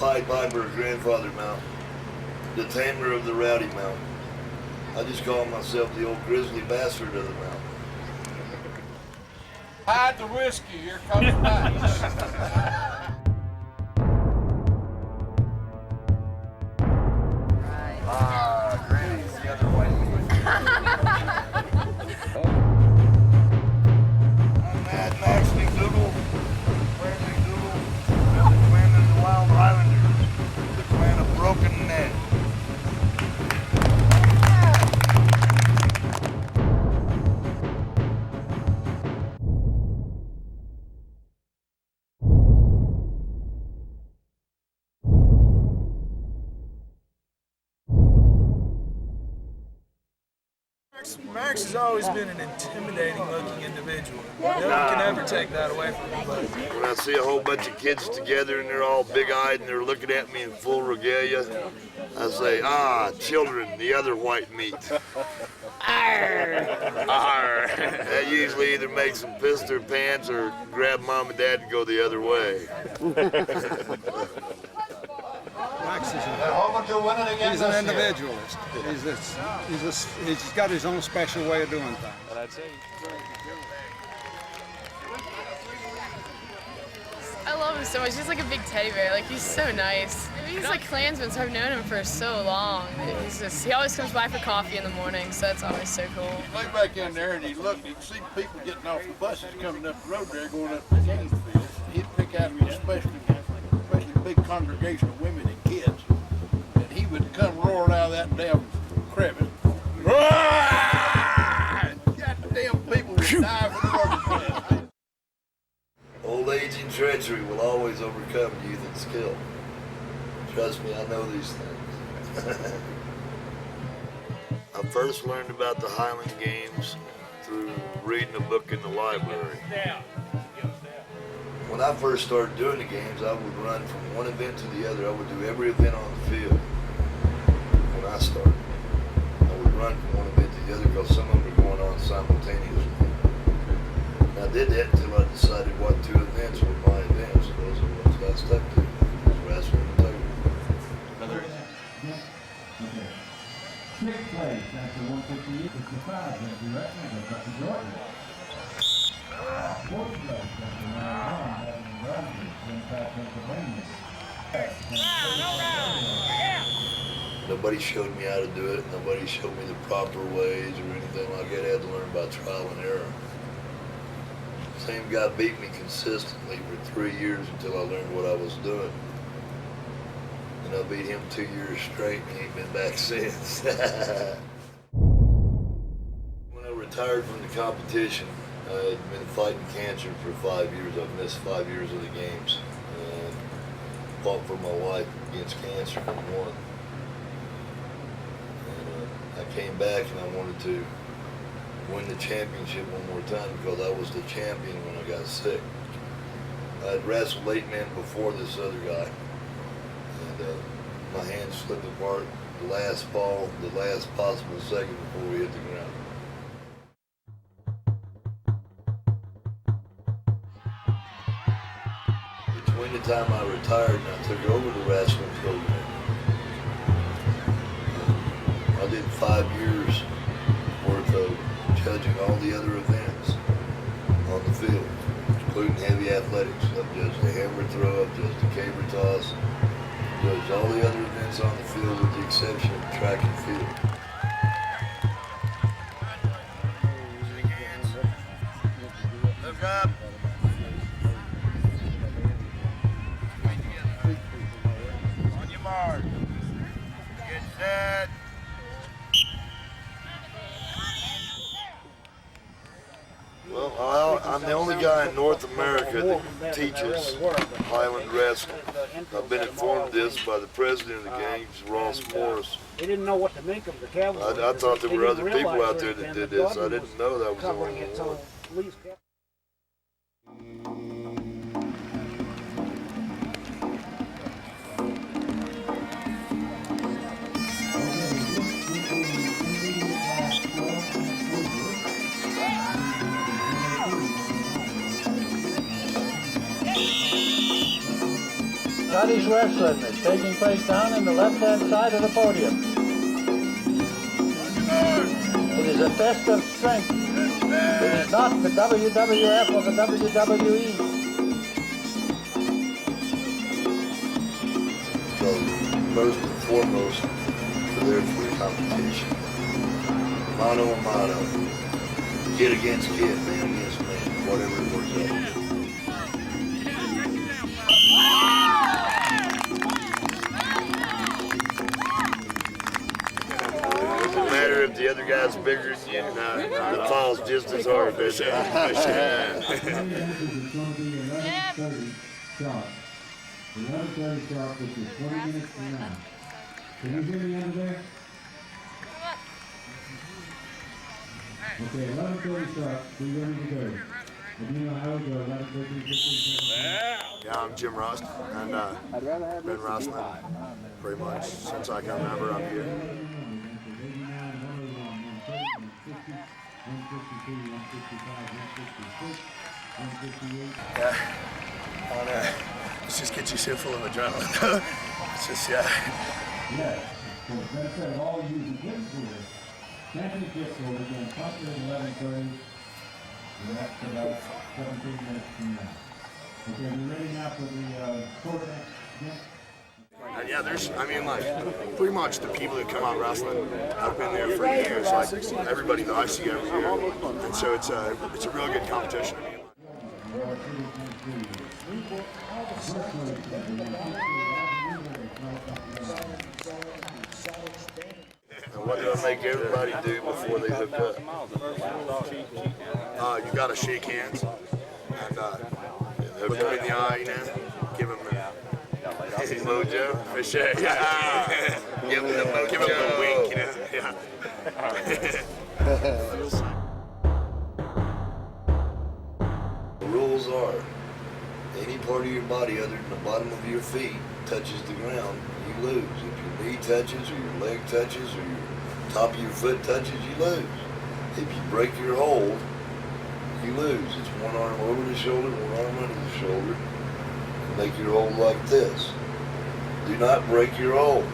Pied Piper of Grandfather Mountain, the tamer of the Rowdy Mountain. I just call myself the old grizzly bastard of the mountain. Hide the whiskey, here comes Max. Granny's the other way. I'm Mad Max McDougald, Where McDougald, and the clan of the Wild Highlanders, the clan of Broken Neck. Max has always been an intimidating looking individual. No one can ever take that away from him. But When I see a whole bunch of kids together and they're all big-eyed and they're looking at me in full regalia, I say, children, the other white meat. Arr! Arr! That usually either makes them piss their pants or grab mom and dad and go the other way. Max is he's an individualist. He's got his own special way of doing things. But I'd say I love him so much. He's like a big teddy bear. Like, he's so nice. He's like Klansman, so I've known him for so long. He always comes by for coffee in the morning, so that's always so cool. Lay back in there and he looked, he'd see people getting off the buses coming up the road there, going up to the game field. He'd pick out a especially big congregation of women and kids, and he would come roaring out of that damn crevice. Goddamn people would die for the rubber band. Old age and treachery will always overcome youth and skill. Trust me, I know these things. I first learned about the Highland Games through reading a book in the library. When I first started doing the games, I would run from one event to the other. I would do every event on the field. When I started, I would run from one event to the other because some of them were going on simultaneously. And I did that until I decided what two events were my events. Those are the ones I stuck to. Wrestling and table. Sixth place after 158, 65, Jesse Wrestling goes up to Jordan. Fourth place after 91, Evan Bradley, Winside, Pennsylvania. Nobody showed me how to do it. Nobody showed me the proper ways or anything like that. I had to learn by trial and error. Same guy beat me consistently for 3 years until I learned what I was doing. And I beat him 2 years straight and he ain't been back since. When I retired from the competition, I had been fighting cancer for 5 years. I've missed 5 years of the games. And fought for my life against cancer and won. And I came back and I wanted to win the championship one more time because I was the champion when I got sick. I had wrestled 8 men before this other guy. And my hand slipped apart the last fall, the last possible second before we hit the ground. Between the time I retired and I took over the wrestling program, I did 5 years worth of judging all the other events on the field, including heavy athletics. I've judged the hammer throw, I've judged the caber toss, judged all the other events on the field with the exception of track and field. Look up. On your mark. Get set. Well, I'm the only guy in North America that teaches Highland Wrestling. I've been informed of this by the president of the games, Ross Morris. They didn't know what to make of the cavalry. I thought there were other people out there that did this. I didn't know that was the only one. Scottish Wrestling is taking place down in the left-hand side of the podium. It is a test of strength. It is not the WWF or the WWE. So, first and foremost, we're there for the competition. Mano a mano. Kid against kid, man against man, whatever it works out. Doesn't matter if the other guy's bigger than you, the fall's just as hard, does it? It's going to be 11:30 sharp. 11:30 sharp, which is 20 minutes from now. Can you hear me under there? Okay, 11:30 sharp, we ready to go. And you know how it goes, 11:30, 15. Yeah, I'm Jim Rust, and been wrestling pretty much since I can remember up here. Yeah, let's just get you so full of adrenaline. It's just, yeah. Yes, so that said, all using this here. Championship will begin promptly at 11:30. That's about 17 minutes from now. Okay, we're ready now for the short match. Yeah, there's, I mean, like, pretty much the people that come out wrestling have been there for years. Like, everybody that I see every year. And so it's a real good competition. What do I make everybody do before they hook up? You gotta shake hands and look them in the eye, you know, give them the Mojo? for sure. Yeah. Give them the mojo. Give them the wink, you know. Yeah. The rules are, any part of your body other than the bottom of your feet touches the ground, you lose. If your knee touches or your leg touches or your top of your foot touches, you lose. If you break your hold, you lose. It's one arm over the shoulder, one arm under the shoulder. Make your hold like this. Do not break your hold.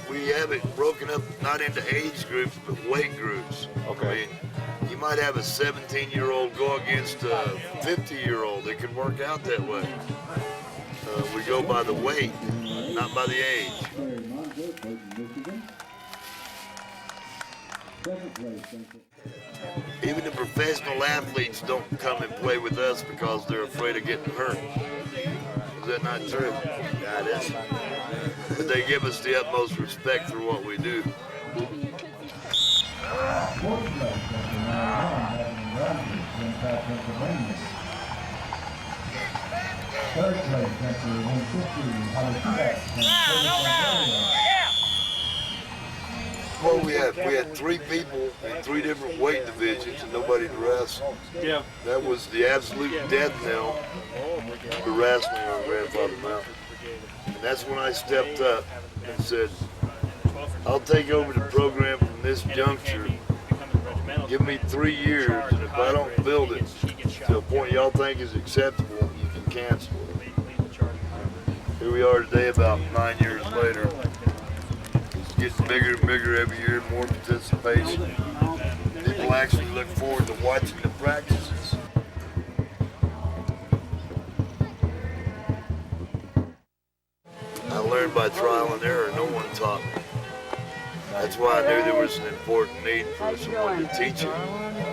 We have it broken up not into age groups but weight groups. Okay. I mean, you might have a 17-year-old go against a 50-year-old. It can work out that way. We go by the weight, not by the age. Even the professional athletes don't come and play with us because they're afraid of getting hurt. Is that not true? Yeah, it is. But they give us the utmost respect for what we do. Third place, that's 150. Well, we had 3 people in 3 different weight divisions and nobody to wrestle. Yeah. That was the absolute death knell for wrestling on Grandfather Mountain. And that's when I stepped up and said, I'll take over the program from this juncture. Give me 3 years, and if I don't build it to a point y'all think is acceptable, you can cancel it. Here we are today, about 9 years later. It's getting bigger and bigger every year, more participation. People actually look forward to watching the practices. I learned by trial and error. No one taught me. That's why I knew there was an important need for someone to teach it,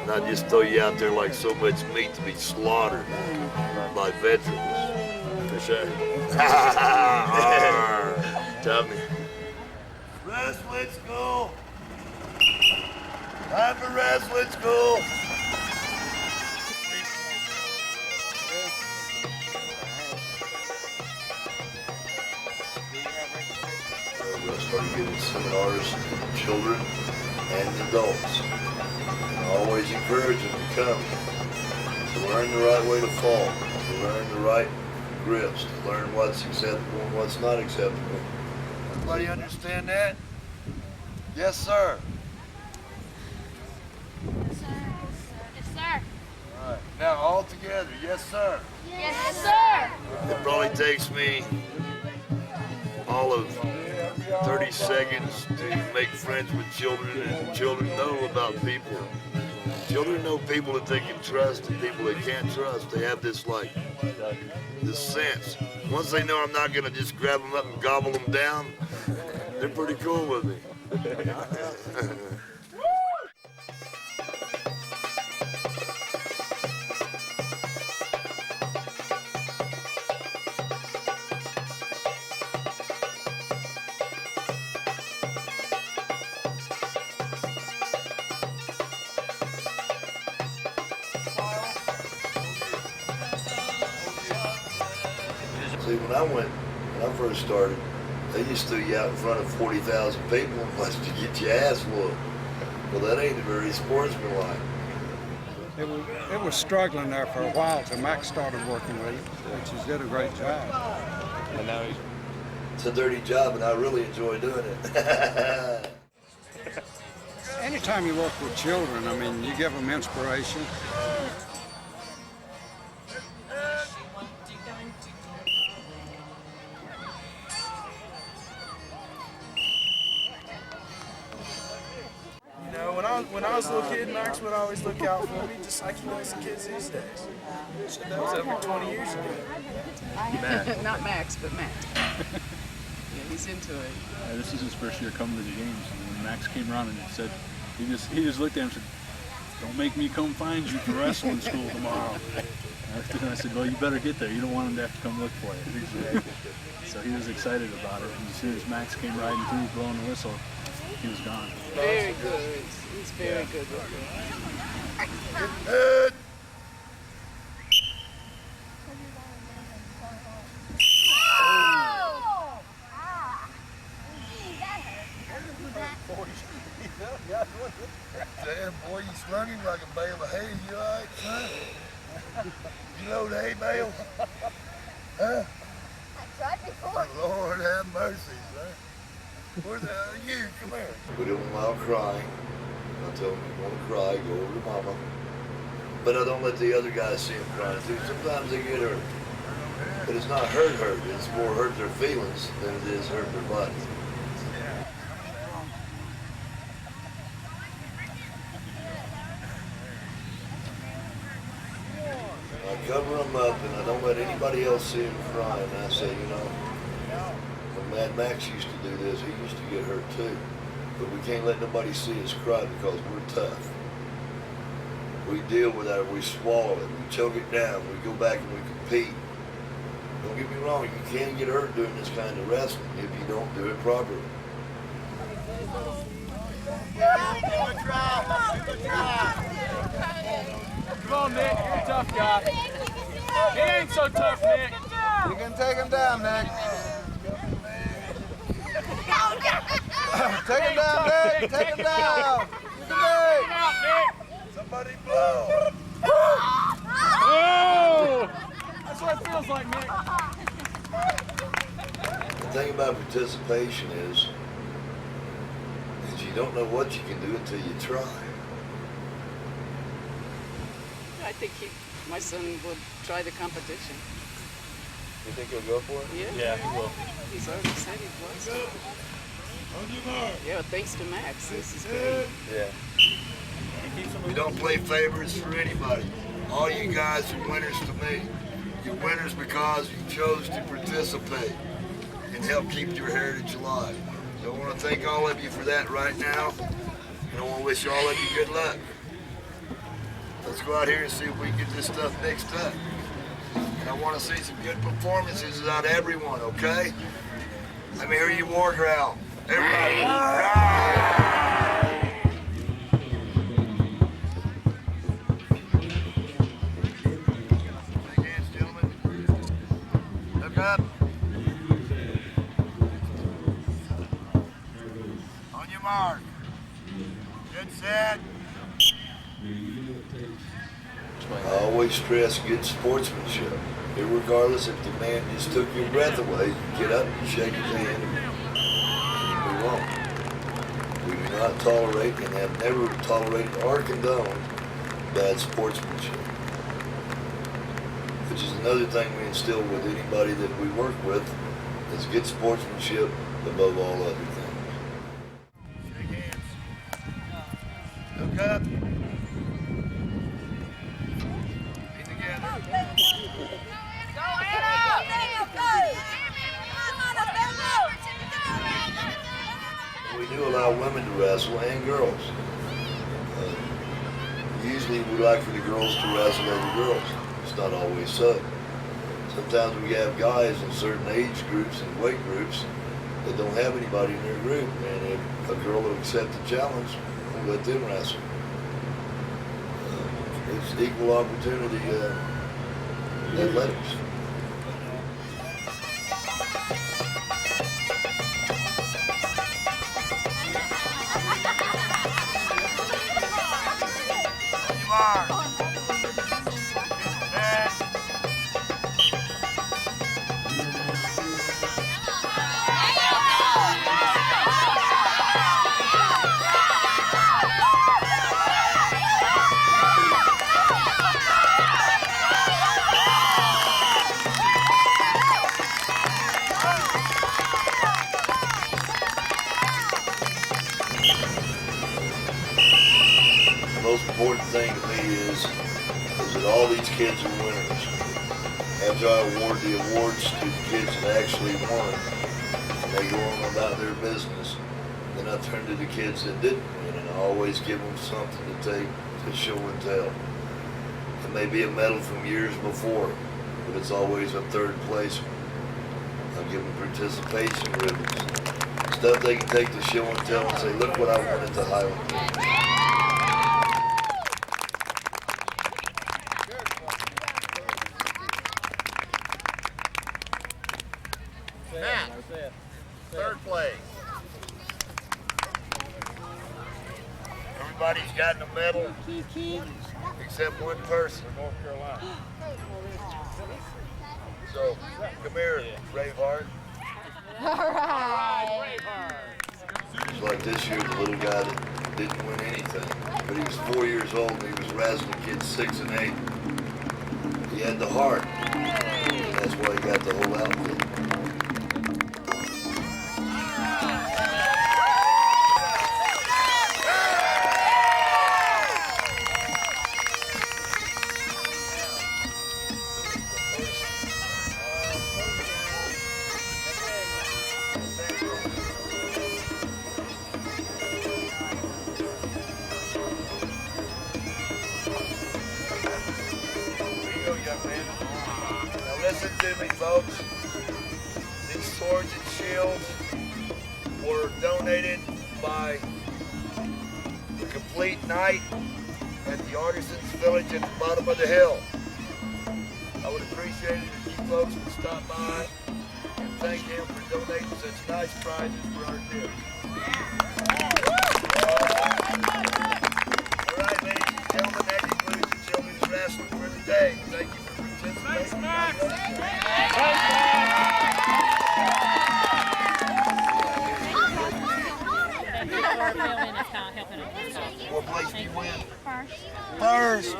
not just throw you out there like so much meat to be slaughtered by veterans. For sure. Tell me. Wrestling school. Time for wrestling school. We'll start giving seminars to children and adults. And I always encourage them to come, to learn the right way to fall, to learn the right grips, to learn what's acceptable and what's not acceptable. Everybody understand that? Yes, sir. Yes, sir. All right. Now, all together. Yes, sir. Yes, sir. It probably takes me all of 30 seconds to make friends with children, and children know about people. Children know people that they can trust and people they can't trust. They have this this sense. Once they know I'm not gonna just grab them up and gobble them down, they're pretty cool with me. See, when I first started, they used to throw you out in front of 40,000 people and watch you get your ass whooped. Well, that ain't very sportsmanlike. It was struggling there for a while till Max started working with it, which he did a great job. And now It's a dirty job, and I really enjoy doing it. Anytime you work with children, I mean, you give them inspiration. When I was a little kid, Max would always look out for me, just like he does the kids these days. Shit, that was over 20 years ago. Not Max, but Matt. Yeah, he's into it. This is his first year coming to the games, and when Max came around and said, he just looked at him and said, "Don't make me come find you for wrestling school tomorrow." And I said, "Well, you better get there. You don't want him to have to come look for you." So he was excited about it, and as soon as Max came riding through, blowing the whistle, he was gone. Very good. He's very good with it. Good. Damn, boy, you slung him like a bale of hay. You all right, son? You load hay bale? Huh? I tried before. Lord have mercy, son. Where the hell are you? Come here. We don't allow crying. I tell them you want to cry, go over to mama. But I don't let the other guys see them crying too. Sometimes they get hurt. But it's not hurt. It's more hurt their feelings than it is hurt their body. I cover them up and I don't let anybody else see them crying. And I say, you know, when Mad Max used to do this, he used to get hurt too. But we can't let nobody see us cry because we're tough. We deal with that, we swallow it, we choke it down, we go back and we compete. Don't get me wrong, you can get hurt doing this kind of wrestling if you don't do it properly. Come on, Nick. You're a tough guy. He ain't so tough, Nick. You can take him down, Nick. Take him down, Nick. Take him down. You can Come out, Nick. Somebody blow. Oh! That's what it feels like, Nick. The thing about participation is you don't know what you can do until you try. I think my son would try the competition. You think he'll go for it? Yeah. He will. He's already said he wants to. Yeah, thanks to Max. This is great. Yeah. We don't play favorites for anybody. All you guys are winners to me. You're winners because you chose to participate and help keep your heritage alive. So I want to thank all of you for that right now, and I want to wish all of you good luck. Let's go out here and see if we can get this stuff mixed up. And I want to see some good performances out of everyone, okay? Let me hear you war growl. Everybody. Shake hands, gentlemen. Look up. On your mark. Good set. I always stress good sportsmanship. Irregardless if the man just took your breath away, you get up, you shake his hand, and you move on. We do not tolerate and have never tolerated or condoned bad sportsmanship. Which is another thing we instill with anybody that we work with, is good sportsmanship above all other things. Shake hands. Look up. Be together. We do allow women to wrestle and girls. Usually we like for the girls to wrestle other girls. It's not always so. Sometimes we have guys in certain age groups and weight groups that don't have anybody in their group, and if a girl will accept the challenge, we'll let them wrestle. It's equal opportunity athletics. The most important thing to me is that all these kids are winners. After I award the awards to the kids that actually won, and they go on about their business, then I turn to the kids that didn't win, and I always give them something to take to show and tell. It may be a medal from years before, but it's always a third place. I'll give them participation ribbons, stuff they can take to show and tell and say, look what I won at the Highland Games. Matt, third place. Everybody's gotten a medal except one person. North Carolina. So, come here, Braveheart. All right. It's like this year, the little guy that didn't win anything, but he was 4 years old and he was wrestling kids 6 and 8. He had the heart, and that's why he got the whole outfit. Now listen to me, folks. These swords and shields were donated by the Complete Night at the Artisans Village at the bottom of the hill. I would appreciate it if you folks would stop by and thank him for donating such nice prizes for our kids. All right, ladies and gentlemen, that concludes the children's wrestling for the day. Thank you for participating. What place do you win? First.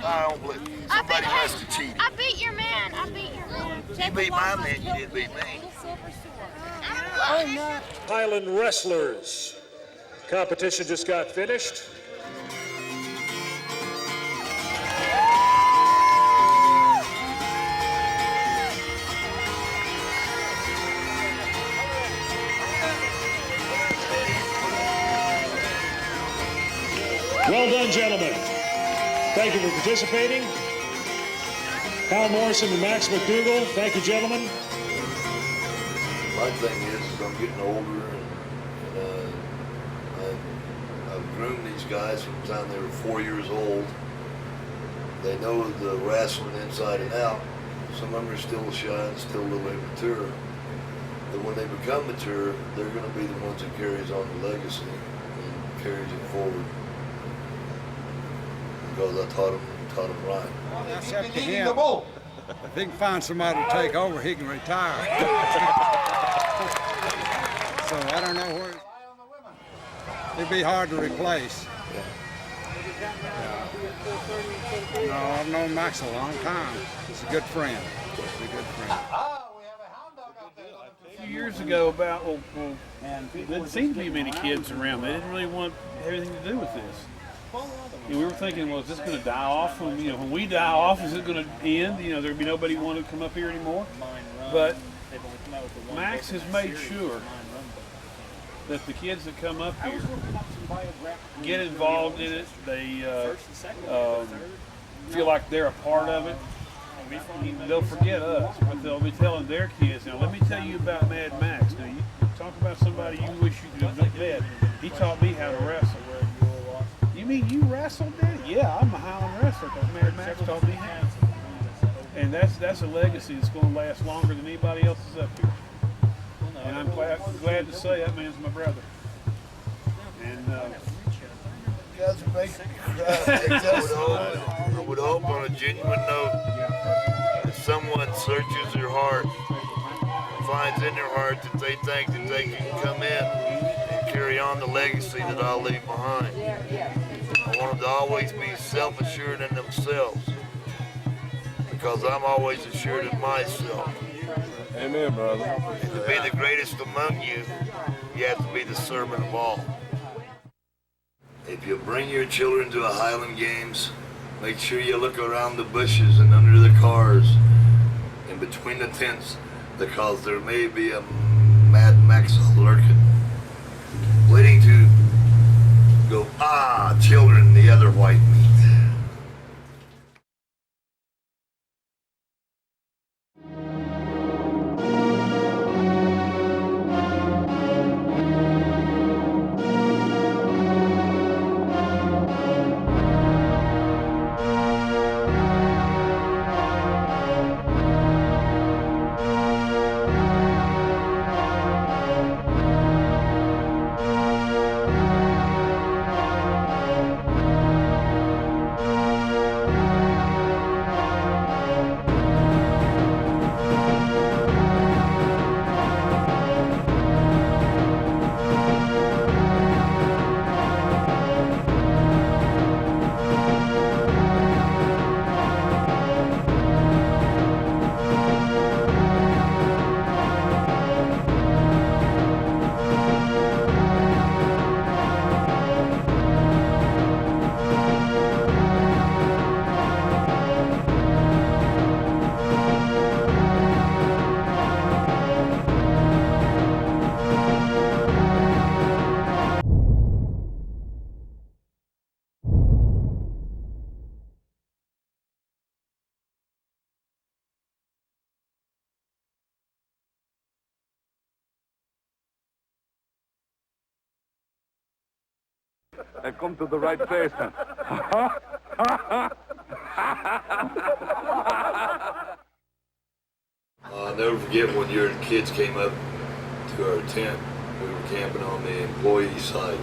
I don't believe you. Somebody must have cheated. I beat your man. I beat your man. You beat my man, you didn't beat me. Highland Wrestlers. Competition just got finished. Well done, gentlemen. Thank you for participating. Hal Morrison and Max McDougald, thank you, gentlemen. My thing is I'm getting older, and I've groomed these guys from the time they were 4 years old. They know the wrestling inside and out. Some of them are still shy and still a little immature. But when they become mature, they're going to be the ones that carries on the legacy and carries it forward. because I taught him right. Well, that's up to him. If he can find somebody to take over, he can retire. So I don't know where. It'd be hard to replace. No, I've known Max a long time. He's a good friend. He's a good friend. A few years ago, there didn't seem to be many kids around. They didn't really want anything to do with this. And we were thinking, well, is this going to die off? When we die off, is it going to end? There'd be nobody wanting to come up here anymore. But Max has made sure that the kids that come up here get involved in it. They feel like they're a part of it. They'll forget us, but they'll be telling their kids, let me tell you about Mad Max. Now, you talk about somebody you wish you could have met. He taught me how to wrestle. You mean you wrestled, Daddy? Yeah, I'm a Highland wrestler because Mad Max taught me how. And that's a legacy that's going to last longer than anybody else's up here. And I'm glad to say that man's my brother. And you guys are making me cry. I would hope on a genuine note, if someone searches their heart, finds in their heart that they think that they can come in and carry on the legacy that I'll leave behind. I want them to always be self-assured in themselves, because I'm always assured of myself. Amen, brother. And to be the greatest among you, you have to be the servant of all. If you bring your children to a Highland Games, make sure you look around the bushes and under the cars and between the tents, because there may be a Mad Max lurking, waiting to go, children, the other white meat. I've come to the right place. I'll never forget when your kids came up to our tent. We were camping on the employee side.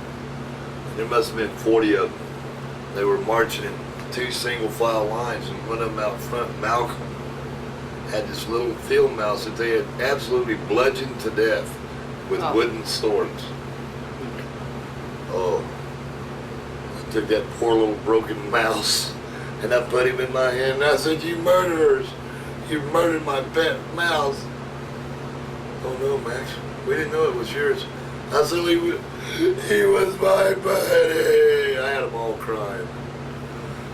There must have been 40 of them. They were marching in two single file lines, and one of them out front, Malcolm, had this little field mouse that they had absolutely bludgeoned to death with wooden swords. Oh. I took that poor little broken mouse and I put him in my hand and I said, "You murderers, you murdered my pet mouse." "Oh no, Max, we didn't know it was yours." I said, he was my buddy. I had them all crying.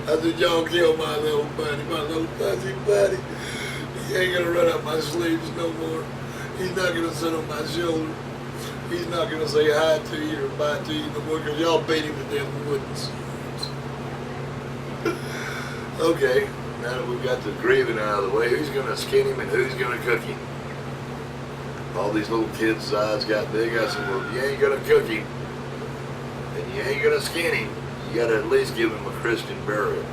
I said, "Y'all killed my little buddy, my little fuzzy buddy. He ain't gonna run up my sleeves no more. He's not gonna sit on my shoulder. He's not gonna say hi to you or bye to you no more because y'all beat him with them wooden swords." Okay, now that we've got the grieving out of the way, who's gonna skin him and who's gonna cook him? All these little kids' eyes got big. I said, "Well, you ain't gonna cook him and you ain't gonna skin him. You gotta at least give him a Christian burial."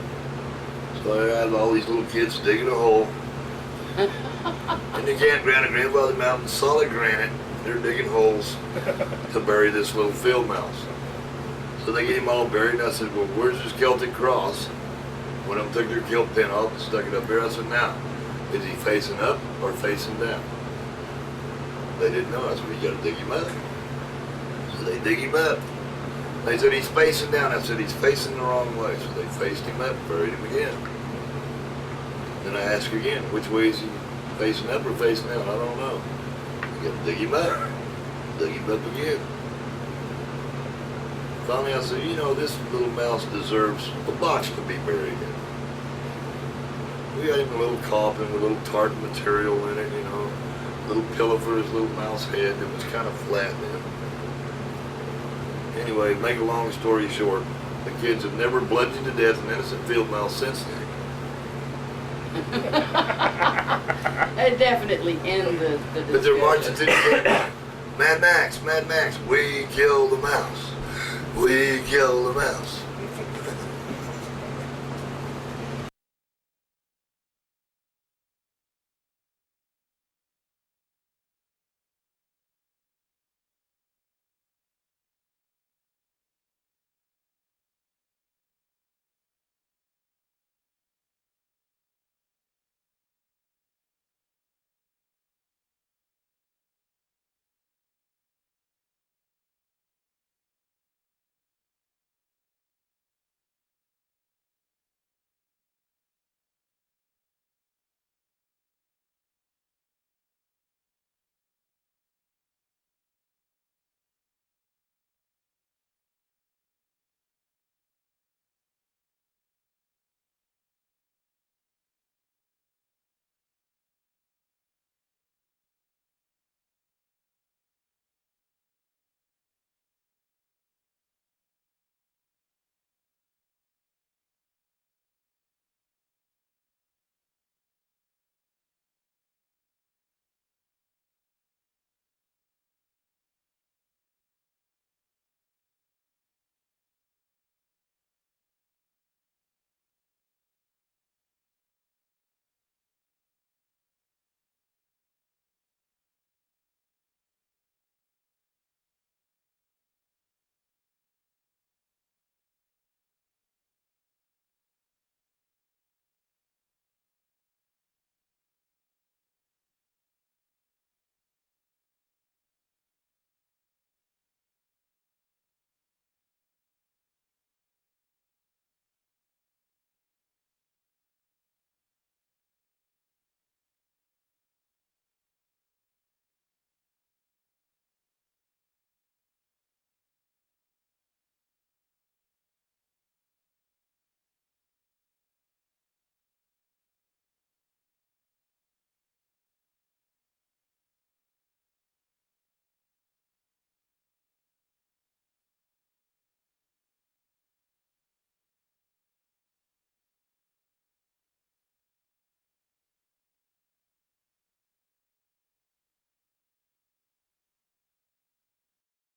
So I had all these little kids digging a hole. And they can't Grandfather Mountain, solid granite. They're digging holes to bury this little field mouse. So they get him all buried, and I said, "Well, where's his Celtic cross?" One of them took their kill pin off and stuck it up here. I said, now, is he facing up or facing down? They didn't know. I said, well, you gotta dig him up. So they dig him up. They said, he's facing down. I said, he's facing the wrong way. So they faced him up, buried him again. Then I asked again, which way is he facing up or facing down? I don't know. You gotta dig him up. Dig him up again. Finally, I said, you know, this little mouse deserves a box to be buried in. We got him a little coffin with a little tartan material in it, you know, a little pillow for his little mouse head that was kind of flat then. Anyway, make a long story short, the kids have never bludgeoned to death an innocent field mouse since then. They definitely end the But they're marching to the kid. Mad Max, we kill the mouse. We kill the mouse.